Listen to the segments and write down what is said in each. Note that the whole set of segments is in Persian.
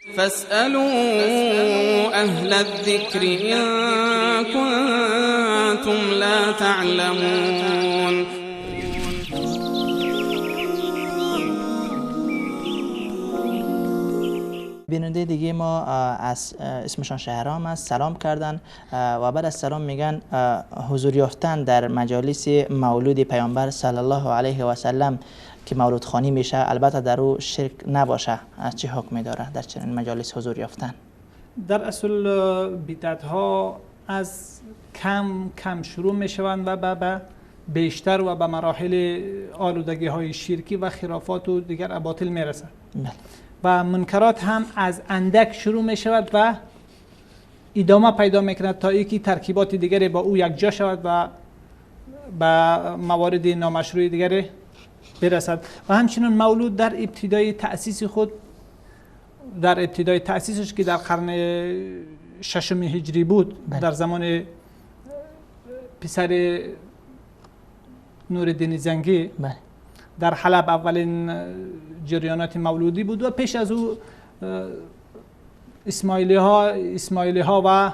فاسألوا أهل الذكر إن كنتم لا تعلمون. بیننده دیگه ما از اسمشان شهرام است، سلام کردن و بعد از سلام میگن حضور یافتن در مجالس مولود پیامبر صلی الله علیه و سلم که مولود خوانی میشه، البته در او شرک نباشه، از چه حکمی داره در چنین مجالس حضور یافتن؟ در اصل بدعت ها از کم شروع میشوند و به بیشتر و به مراحل آلودگی های شرکی و خرافات و دیگر اباطیل میرسند. و منکرات هم از اندک شروع می شود و ادامه پیدا میکند تا اینکه ترکیبات دیگری با او یکجا شود و به موارد نامشروع دیگری برسد. و همچنین مولود در ابتدای تأسیس خود، در ابتدای تأسیسش که در قرن 6 هجری بود، در زمان پسر نورالدین زنگی در حلب اولین جریانات مولودی بود و پیش از او اسماعیلی ها و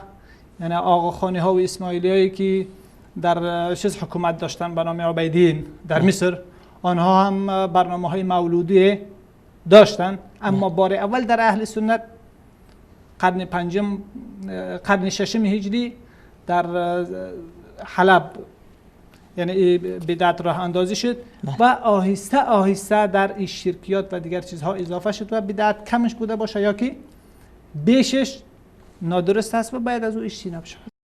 یعنی آقاخانی ها و اسماعیلی هایی که در حکومت داشتن به نام عبیدین در مصر، آنها هم برنامه های مولودی داشتن. اما بار اول در اهل سنت قرن 6 هجری در حلب یعنی بدعت راه اندازی شد و آهسته آهسته در این شرکیات و دیگر چیزها اضافه شد و بدعت کمش بوده باشه یا که بیشش نادرست است و باید از او اجتناب شود.